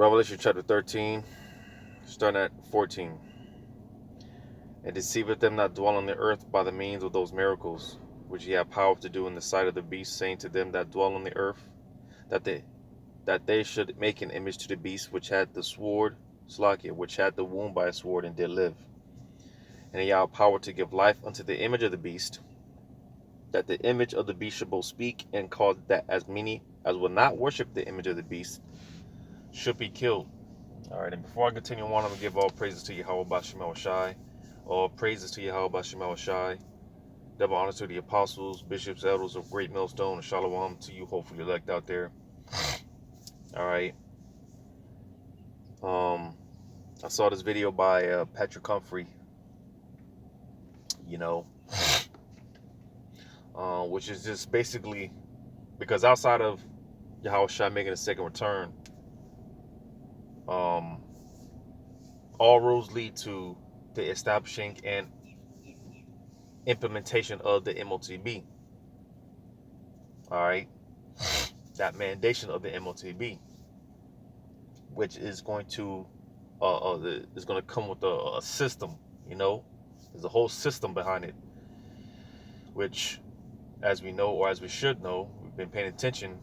Revelation chapter 13, starting at 14. And deceiveth them that dwell on the earth by the means of those miracles, which ye have power to do in the sight of the beast, saying to them that dwell on the earth, that they should make an image to the beast, which had the sword, Slakia, which had the wound by a sword, and did live. And ye have power to give life unto the image of the beast, that the image of the beast should both speak, and cause that as many as will not worship the image of the beast should be killed. All right, and before I continue on, I'm going to give all praises to Yahweh Bashim Shai. All praises to Yahweh Bashim Shai. Double honors to the apostles, bishops, elders of Great Millstone, and Shalom to you, hopefully elect out there. All right. I saw this video by Patrick Humphrey, which is just basically because outside of Yahweh Shai making a second return, all roads lead to the establishing and implementation of the MOTB. All right, that mandation of the MOTB, which is going to come with a system. There's a whole system behind it, which, as we know, or as we should know, we've been paying attention.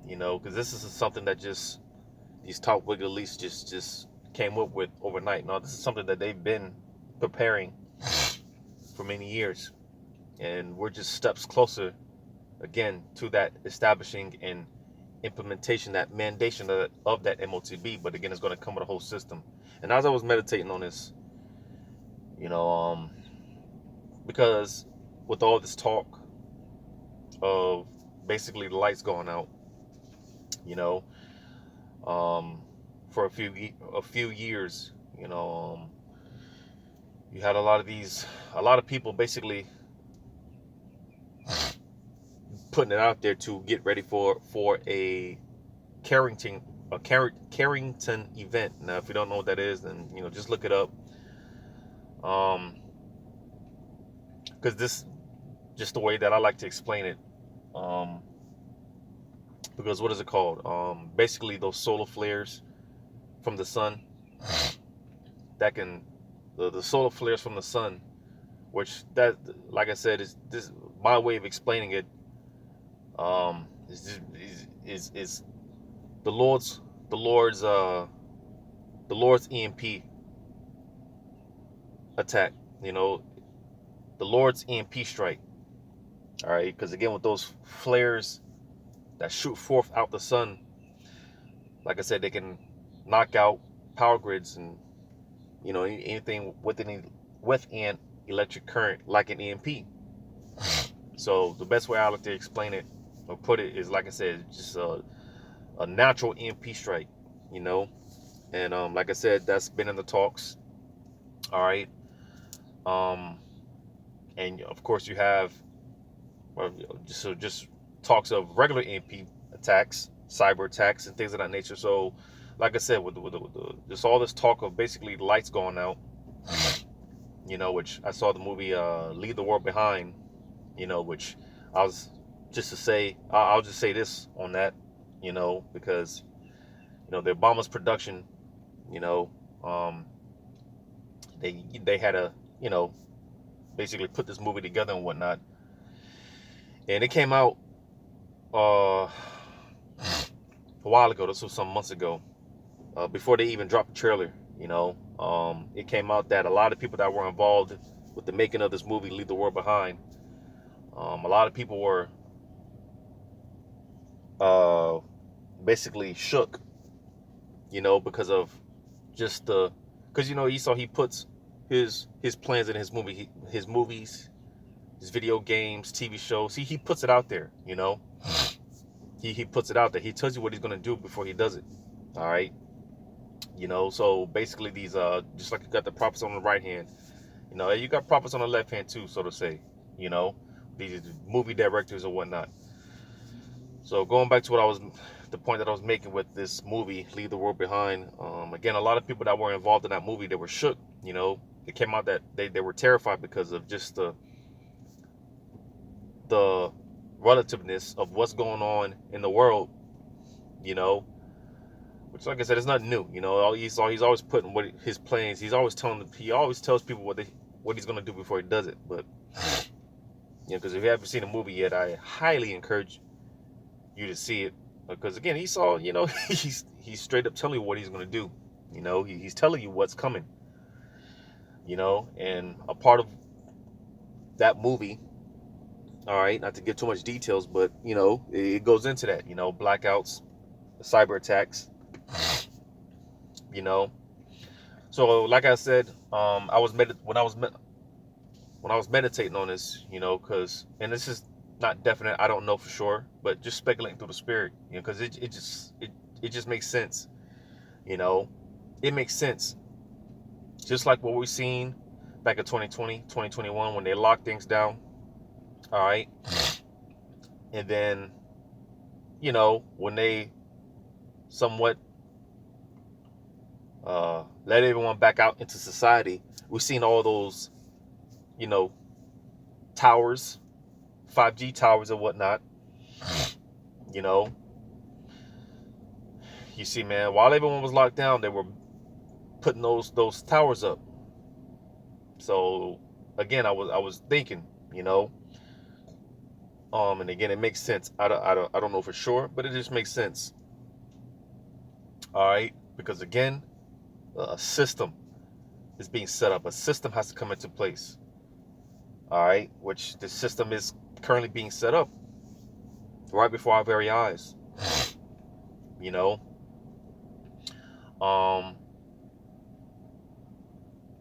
Because this is something that just these top wig elites just came up with overnight. Now, this is something that they've been preparing for many years, and we're just steps closer again to that establishing and implementation, that mandation of that MOTB. But again, it's going to come with a whole system. And as I was meditating on this, because with all this talk of basically the lights going out, for a few years, you had a lot of people basically putting it out there to get ready for a Carrington event. Now, if you don't know what that is, then just look it up. Because this just the way that I like to explain it. Because what is it called? Basically those solar flares from the sun the solar flares from the sun, which that, like I said, is this my way of explaining it. Is the Lord's EMP attack. The Lord's EMP strike. All right, because again, with those flares that shoot forth out the sun, like I said, they can knock out power grids and anything with an electric current, like an EMP. So the best way I like to explain it or put it is, like I said, just a natural EMP strike, and like I said, that's been in the talks. All right, and of course you have just talks of regular EMP attacks, cyber attacks, and things of that nature. So, like I said, with just all this talk of basically lights going out, which I saw the movie Leave the World Behind, which I was just to say, I'll just say this on that, because the Obama's production, they had to basically put this movie together and whatnot, and it came out a while ago. This was some months ago, before they even dropped the trailer. It came out that a lot of people that were involved with the making of this movie, Leave the World Behind, a lot of people were basically shook, because of just because Esau, he puts his plans in his movies, his video games, TV shows. He puts it out there, he puts it out there. He tells you what he's gonna do before he does it. All right, so basically these just like you got the prophets on the right hand, you got prophets on the left hand too, so to say, these movie directors or whatnot. So going back to the point that I was making with this movie, Leave the World Behind. Again, a lot of people that were involved in that movie, they were shook. It came out that they were terrified because of just the relativeness of what's going on in the world, which, like I said, is nothing new. You know, he's always putting what his plans. He always tells people what he's gonna do before he does it. But because if you haven't seen the movie yet, I highly encourage you to see it, because again, Esau, he's straight up telling you what he's gonna do. He's telling you what's coming. And a part of that movie, all right, not to give too much details, but it goes into that. Blackouts, cyber attacks. So like I said, when I was meditating on this, because, and this is not definite, I don't know for sure, but just speculating through the spirit, because it just makes sense. It makes sense, just like what we've seen back in 2020, 2021, when they locked things down. All right, and then when they somewhat let everyone back out into society, we've seen all those towers, 5G towers and whatnot. You see, man, while everyone was locked down, they were putting those towers up. So again, I was thinking, and again, it makes sense. I don't know for sure, but it just makes sense. All right, because again, a system is being set up. A system has to come into place. All right, which the system is currently being set up right before our very eyes.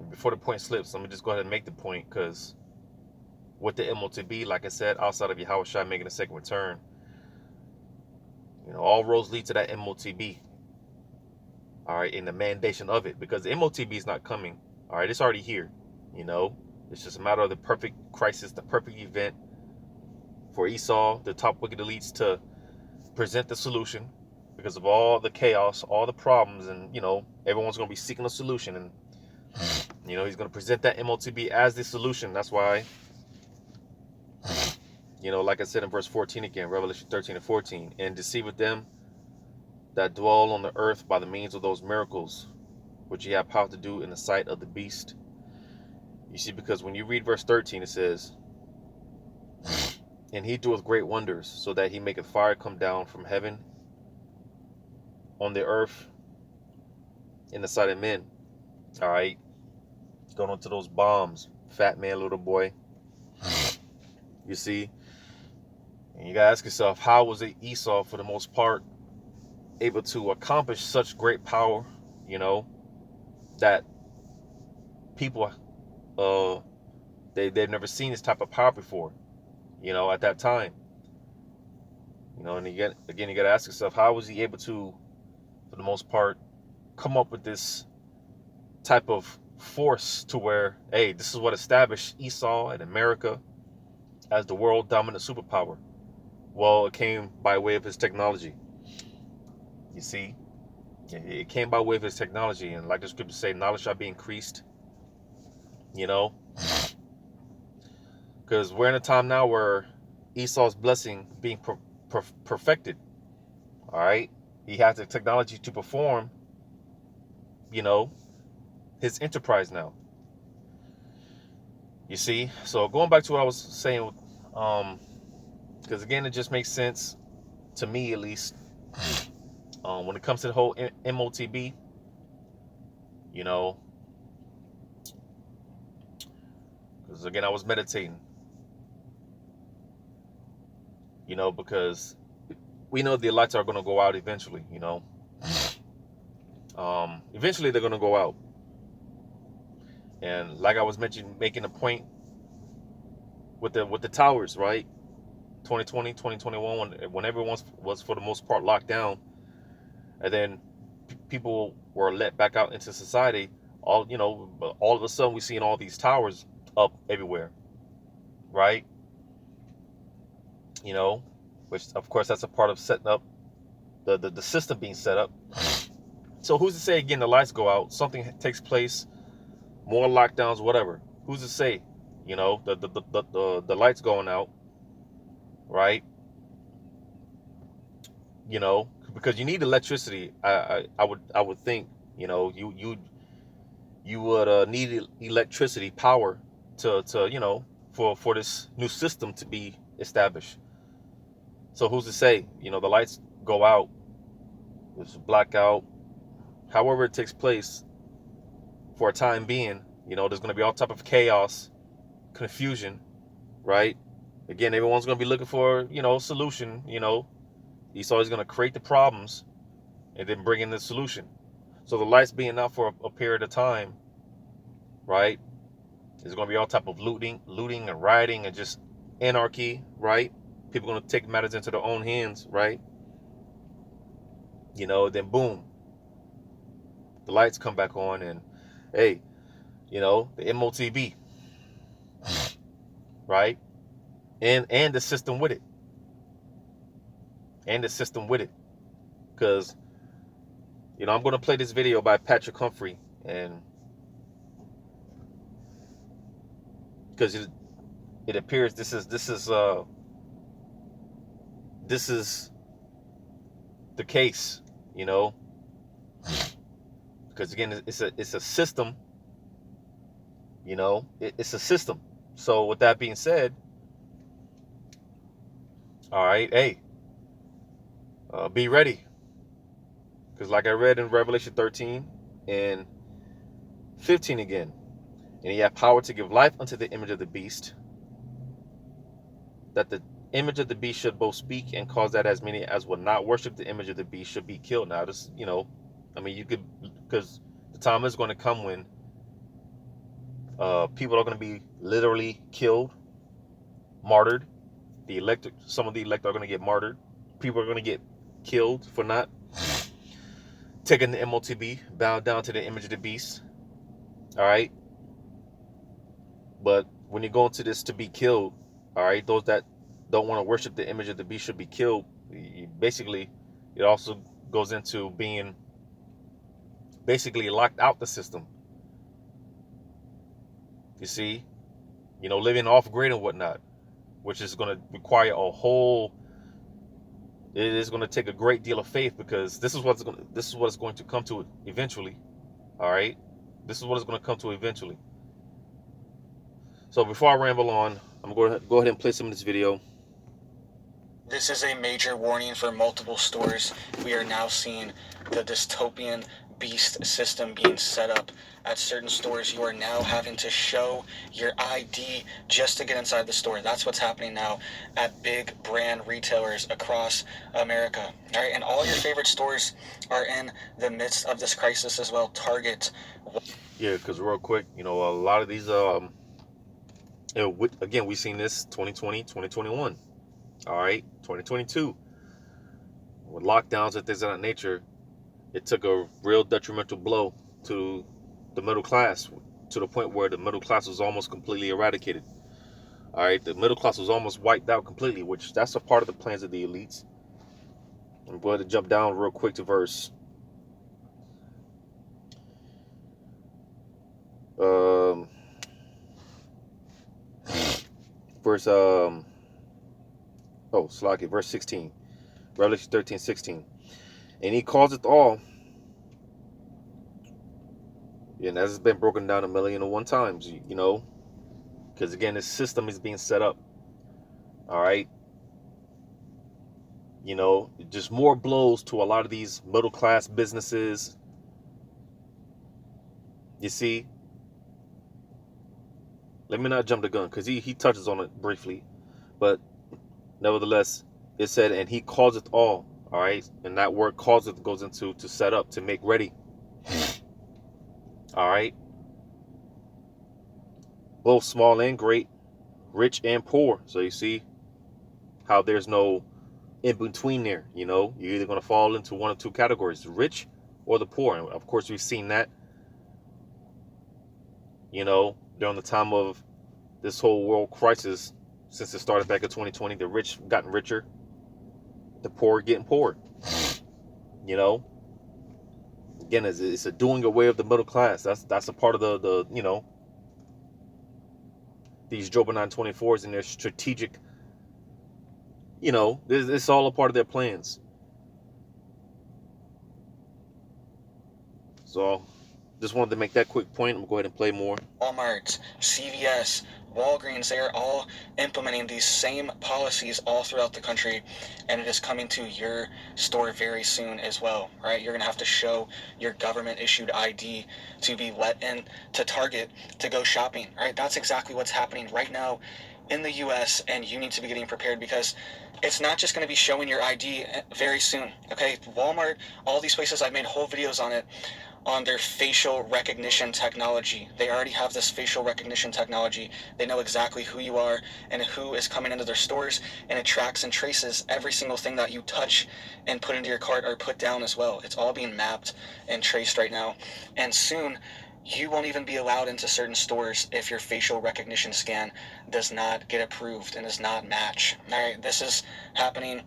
Before the point slips, let me just go ahead and make the point, because with the MOTB, like I said, outside of Yahweh Shai making a second return, all roads lead to that MOTB. All right, in the mandation of it, because the MOTB is not coming. All right, it's already here. It's just a matter of the perfect crisis, the perfect event for Esau, the top wicked elites, to present the solution, because of all the chaos, all the problems, and everyone's going to be seeking a solution, and he's going to present that MOTB as the solution. That's why, like I said in verse 14 again, Revelation 13 and 14, and deceiveth them that dwell on the earth by the means of those miracles which ye have power to do in the sight of the beast. You see, because when you read verse 13, it says, and he doeth great wonders, so that he maketh fire come down from heaven on the earth in the sight of men. All right, going on to those bombs, fat man, little boy. You see, and you gotta ask yourself, how was it Esau, for the most part, able to accomplish such great power, that people, they've never seen this type of power before, at that time. And you gotta ask yourself, how was he able to, for the most part, come up with this type of force to where, hey, this is what established Esau and America as the world dominant superpower? Well, it came by way of his technology. You see, it came by way of his technology, and like the scriptures say, knowledge shall be increased. Because we're in a time now where Esau's blessing being perfected. All right, he has the technology to perform, his enterprise now. You see, so going back to what I was saying, because again, it just makes sense to me, at least, when it comes to the whole MOTB. Because again, I was meditating. Because we know the lights are going to go out eventually. Eventually they're going to go out. And like I was making a point with the towers, right? 2020, 2021, when everyone was for the most part locked down, and then people were let back out into society. All of a sudden, we're seeing all these towers up everywhere, right? Which of course that's a part of setting up the system being set up. So who's to say again the lights go out, something takes place, more lockdowns, whatever? Who's to say? The lights going out, right? because you need electricity. I would think, you know, you would need electricity power to you know, for this new system to be established. So who's to say, you know, the lights go out, there's a blackout, however it takes place for a time being, you know, there's going to be all type of chaos, confusion, right? Again, everyone's going to be looking for, you know, a solution, you know. He's always going to create the problems and then bring in the solution. So the lights being out for a period of time, right? There's going to be all type of looting and rioting and just anarchy, right? People are going to take matters into their own hands, right? You know, then boom, the lights come back on, and hey, you know, the MOTB, right? And the system with it. And the system with it. Because, you know, I'm going to play this video by Patrick Humphrey, and because it appears this is the case, you know, because again, it's a system, you know, it's a system. So with that being said, all right, hey, be ready, because like I read in Revelation 13 and 15 again, and he had power to give life unto the image of the beast, that the image of the beast should both speak and cause that as many as would not worship the image of the beast should be killed. Now this, you know, I mean, you could, because the time is going to come when people are going to be literally killed, martyred. The elect, some of the elect are going to get martyred. People are going to get killed for not taking the MOTB, bowed down to the image of the beast. All right. But when you go into this to be killed, all right, those that don't want to worship the image of the beast should be killed. Basically, it also goes into being basically locked out the system. You see, you know, living off grid and whatnot, which is going to require a whole. It is going to take a great deal of faith, because this is what it's going to come to eventually. All right, this is what it's going to come to eventually. So before I ramble on, I'm going to go ahead and play some of this video. This is a major warning for multiple stores. We are now seeing the dystopian beast system being set up at certain stores. You are now having to show your ID just to get inside the store. That's what's happening now at big brand retailers across America. All right, and all your favorite stores are in the midst of this crisis as well. Target. Yeah, because real quick, you know, a lot of these, again, we've seen this 2020, 2021, all right, 2022, with lockdowns and things of that nature. It took a real detrimental blow to the middle class, to the point where the middle class was almost completely eradicated. All right, the middle class was almost wiped out completely, which that's a part of the plans of the elites. I'm going to jump down real quick to verse verse 16, Revelation 13:16. And he calls it all, and that has been broken down 1,000,001 times, you know, because again, this system is being set up. All right, you know, just more blows to a lot of these middle class businesses. You see, let me not jump the gun, because he touches on it briefly, but nevertheless, it said, and he calls it all. All right, and that word "calls it" goes into to set up, to make ready. All right, both small and great, rich and poor. So you see how there's no in between there. You know, you're either going to fall into one of two categories, rich or the poor. And of course, we've seen that, you know, during the time of this whole world crisis, since it started back in 2020. The rich gotten richer, the poor getting poorer. You know, again, it's a doing away of the middle class. That's a part of the you know, these Job 924s and their strategic, you know, it's all a part of their plans. So just wanted to make that quick point. I'm gonna go ahead and play more. Walmart, CVS, Walgreens, they are all implementing these same policies all throughout the country, and it is coming to your store very soon as well, right? You're gonna have to show your government issued ID to be let in to Target to go shopping, right? That's exactly what's happening right now in the US, and you need to be getting prepared because it's not just going to be showing your ID very soon, okay? Walmart, all these places, I've made whole videos on it, on their facial recognition technology. They already have this facial recognition technology. They know exactly who you are and who is coming into their stores, and it tracks and traces every single thing that you touch and put into your cart or put down as well. It's all being mapped and traced right now. And soon, you won't even be allowed into certain stores if your facial recognition scan does not get approved and does not match. All right, this is happening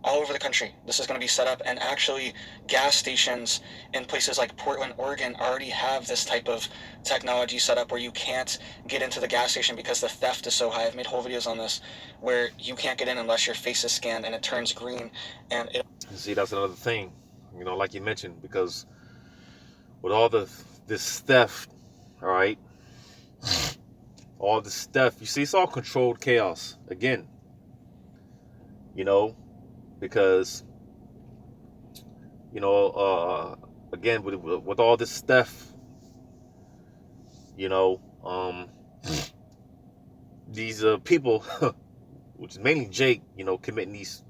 all over the country. This is going to be set up, and actually gas stations in places like Portland, Oregon already have this type of technology set up where you can't get into the gas station because the theft is so high. I've made whole videos on this where you can't get in unless your face is scanned and it turns green. And See, that's another thing, like you mentioned, because with all this theft, all right, all this stuff, you see, it's all controlled chaos again, because again, with all this stuff, these people, which is mainly Jake, committing these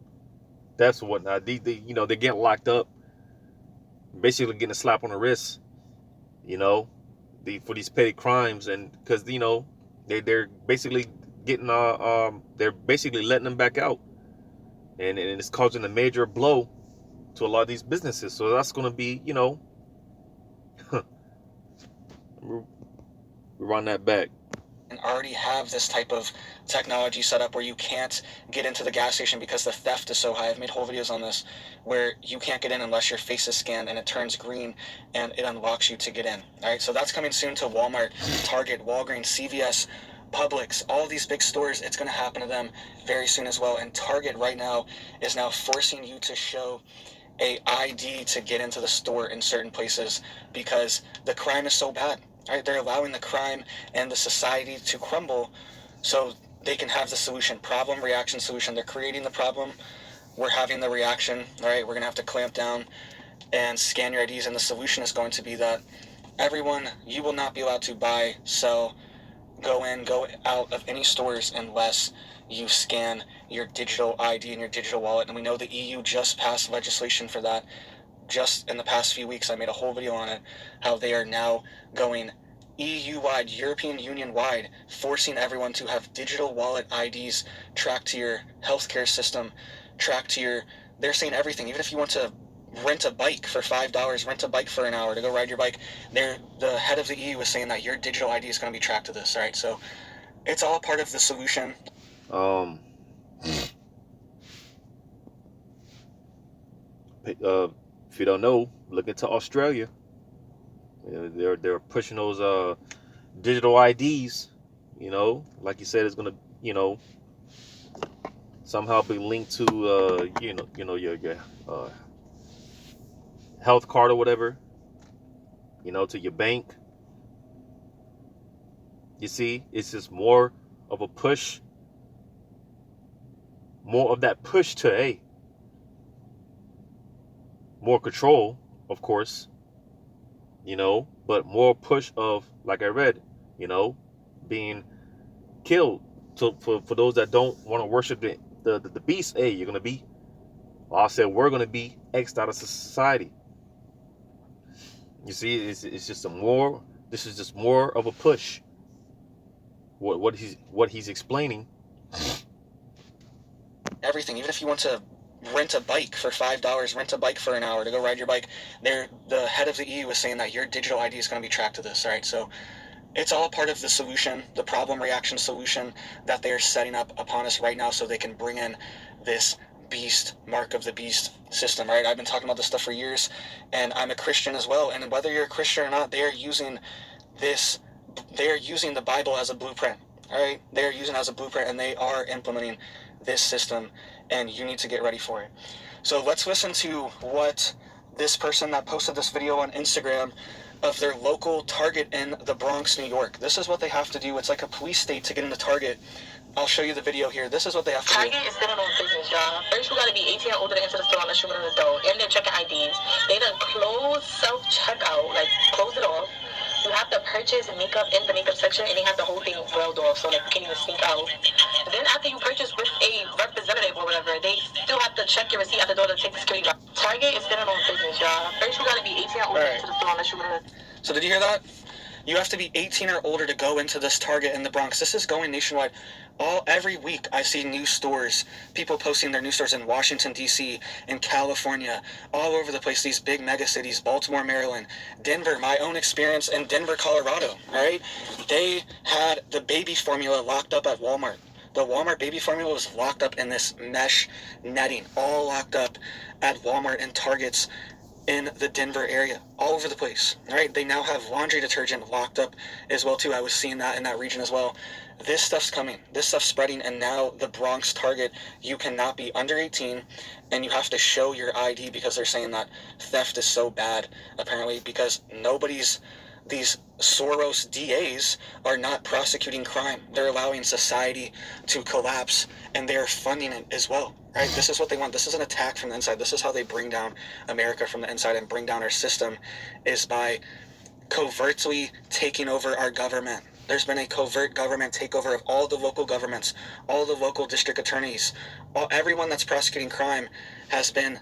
thefts and whatnot, they're getting locked up, basically getting a slap on the wrist, for these petty crimes, and because they're basically getting they're basically letting them back out, and it's causing a major blow to a lot of these businesses. So that's going to be, we run that back. And already have this type of technology set up where you can't get into the gas station because the theft is so high. I've made whole videos on this where you can't get in unless your face is scanned and it turns green and it unlocks you to get in. All right, so that's coming soon to Walmart, Target, Walgreens, CVS, Publix, all these big stores. It's going to happen to them very soon as well. And Target right now is now forcing you to show a ID to get into the store in certain places because the crime is so bad. Right? They're allowing the crime and the society to crumble so they can have the solution. Problem, reaction, solution. They're creating the problem. We're having the reaction. All right, we're going to have to clamp down and scan your IDs. And the solution is going to be that everyone, you will not be allowed to buy, sell, go in, go out of any stores unless you scan your digital ID and your digital wallet. And we know the EU just passed legislation for that. Just in the past few weeks, I made a whole video on it, how they are now going EU-wide, European Union-wide, forcing everyone to have digital wallet IDs tracked to your healthcare system, tracked to your, they're saying everything. Even if you want to rent a bike for $5, rent a bike for an hour to go ride your bike, the head of the EU is saying that your digital ID is going to be tracked to this, right? So it's all part of the solution. If you don't know, look into Australia. They're pushing those digital IDs. Like you said, it's gonna somehow be linked to your health card or whatever. To your bank. You see, it's just more of a push. More of that push to more control, of course, but more push of, like I read, being killed. So for those that don't want to worship the beast, you're going to be, well, I said we're going to be X'd out of society. You see, it's just this is just more of a push. What he's explaining. Everything, even if you want to rent a bike for $5, rent a bike for an hour to go ride your bike, the head of the EU is saying that your digital ID is going to be tracked to this, right? So it's all part of the solution, the problem, reaction, solution that they're setting up upon us right now so they can bring in this beast, mark of the beast system, right? I've been talking about this stuff for years, and I'm a Christian as well, and whether you're a Christian or not, they are using the Bible as a blueprint, all right? They are using it as a blueprint, and they are implementing this system, and you need to get ready for it. So let's listen to what this person that posted this video on Instagram of their local Target in the Bronx, New York. This is what they have to do. It's like a police state to get into Target. I'll show you the video here. This is what they have to do. Target is still on business, y'all. First, you gotta be 18 or older to enter the store unless you're an adult. And they're checking IDs. They done close self-checkout, like close it off. You have to purchase makeup in the makeup section, and they have the whole thing railed off, so like you can't even sneak out. Then after you purchase with a representative or whatever, they still have to check your receipt at the door to take the security guard. Target is still on business, y'all. First, you gotta be 18 or older to enter the store unless you're an adult. So did you hear that? You have to be 18 or older to go into this Target in the Bronx. This is going nationwide. Every week I see new stores, people posting their new stores in Washington, D.C., in California, all over the place, these big mega cities, Baltimore, Maryland, Denver, my own experience in Denver, Colorado, all right? They had the baby formula locked up at Walmart. The Walmart baby formula was locked up in this mesh netting, all locked up at Walmart and Targets in the Denver area, all over the place, right? They now have laundry detergent locked up as well too. I was seeing that in that region as well. This stuff's coming, this stuff's spreading, and now the Bronx Target, you cannot be under 18, and you have to show your ID because they're saying that theft is so bad, apparently, because these Soros DAs are not prosecuting crime. They're allowing society to collapse, and they're funding it as well. Right? This is what they want. This is an attack from the inside. This is how they bring down America from the inside and bring down our system, is by covertly taking over our government. There's been a covert government takeover of all the local governments, all the local district attorneys, everyone that's prosecuting crime has been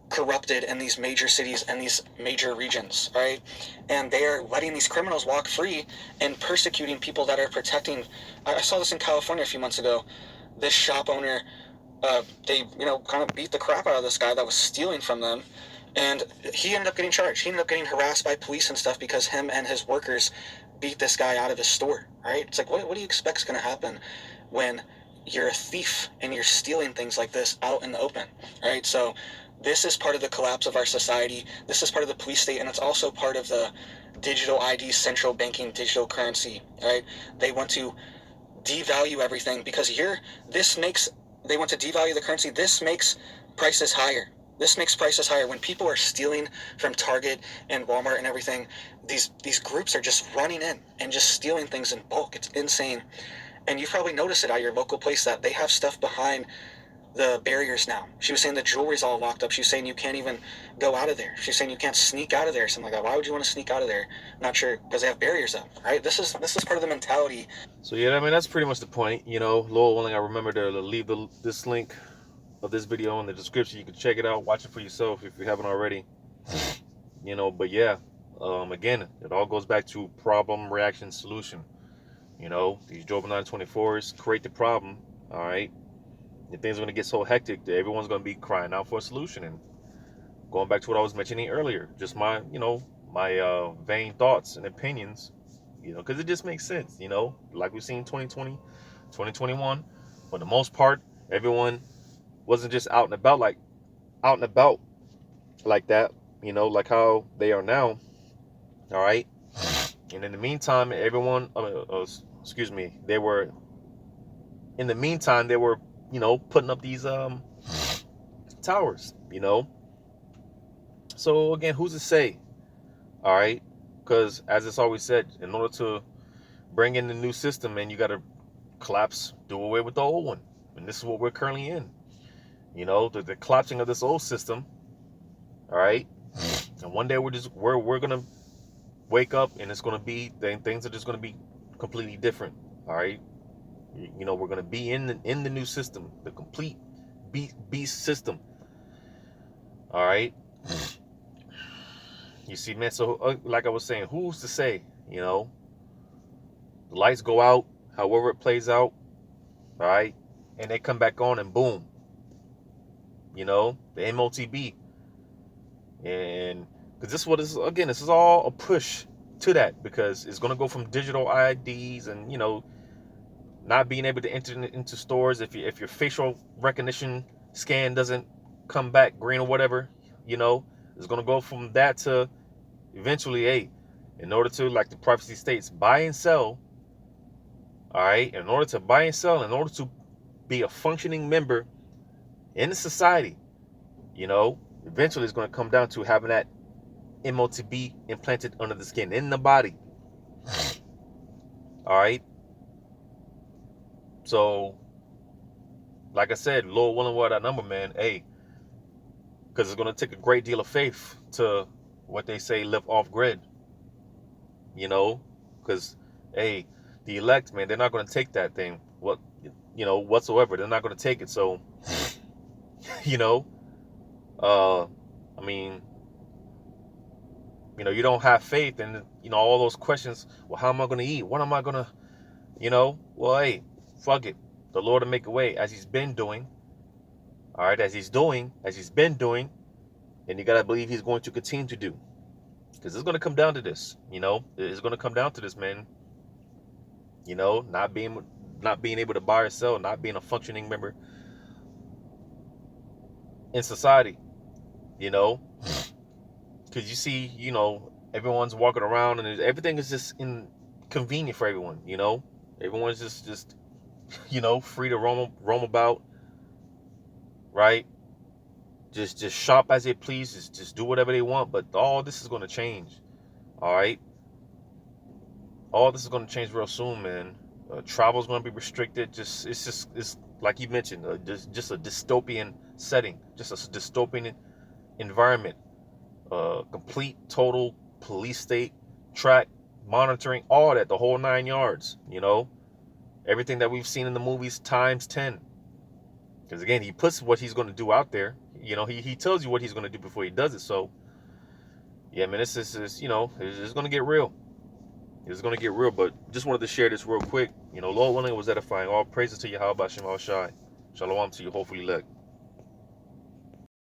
corrupted in these major cities and these major regions, right? And they are letting these criminals walk free and persecuting people that are protecting. I saw this in California a few months ago. This shop owner, they kind of beat the crap out of this guy that was stealing from them, and he ended up getting charged. He ended up getting harassed by police and stuff because him and his workers beat this guy out of his store, right? It's like, what do you expect is going to happen when you're a thief and you're stealing things like this out in the open, right? So this is part of the collapse of our society. This is part of the police state, and it's also part of the digital ID, central banking, digital currency, right? They want to devalue everything because they want to devalue the currency. This makes prices higher. This makes prices higher. When people are stealing from Target and Walmart and everything, these groups are just running in and just stealing things in bulk. It's insane. And you've probably noticed it at your local place that they have stuff behind the barriers now. She was saying the jewelry's all locked up. She was saying you can't even go out of there. She's saying you can't sneak out of there, something like that. Why would you want to sneak out of there? I'm not sure, because they have barriers up, right? This is part of the mentality. So yeah, I mean, that's pretty much the point. Lord willing, I remember to leave this link of this video in the description. You can check it out, watch it for yourself if you haven't already. But yeah, again, it all goes back to problem, reaction, solution. These Job 924s create the problem, all right? And things are going to get so hectic that everyone's going to be crying out for a solution. And going back to what I was mentioning earlier, just my vain thoughts and opinions, because it just makes sense, like we've seen 2020, 2021. For the most part, everyone wasn't just out and about like that, like how they are now, all right? And in the meantime, they were putting up these towers, So again, who's to say? All right, because as it's always said, in order to bring in the new system, man, you got to do away with the old one, and this is what we're currently in. The collapsing of this old system. All right, and one day we're gonna wake up, and it's gonna be things are just gonna be completely different. All right. We're going to be in the new system, the complete beast system. All right. You see, man, so like I was saying, who's to say, the lights go out, however it plays out, all right, and they come back on and boom, the MOTB. And because this is all a push to that, because it's going to go from digital IDs and, not being able to enter into stores if your facial recognition scan doesn't come back green or whatever, it's going to go from that to eventually, in order to, like the privacy states, buy and sell, all right, in order to buy and sell, in order to be a functioning member in the society, eventually it's going to come down to having that MOTB implanted under the skin in the body. All right. So, like I said, Lord willing, what that number, man. Hey, because it's gonna take a great deal of faith to what they say live off grid. You know, because hey, the elect, man, they're not gonna take that thing. What, whatsoever. They're not gonna take it. So, you know, I mean, you don't have faith, and all those questions. Well, how am I gonna eat? What am I gonna, Well, hey, fuck it. The Lord will make a way, as He's been doing. All right, as He's been doing, and you gotta believe He's going to continue to do, because it's gonna come down to this. It's gonna come down to this, man. Not being able to buy or sell, not being a functioning member in society. Because you see, everyone's walking around and everything is just inconvenient for everyone. Everyone's just free to roam about, right? Just shop as they please, just do whatever they want. But all this is going to change, all right? All this is going to change real soon, man. Travel is going to be restricted. It's like you mentioned, just a dystopian setting, just a dystopian environment. Complete, total police state, track, monitoring, all that, the whole 9 yards. Everything that we've seen in the movies times 10. Because again, he puts what he's going to do out there. He tells you what he's going to do before he does it. So, yeah, man, it's going to get real. It's going to get real. But just wanted to share this real quick. Lord willing, it was edifying. All praises to Yahweh Shem Shai. Shalom to you. Hopefully, elect.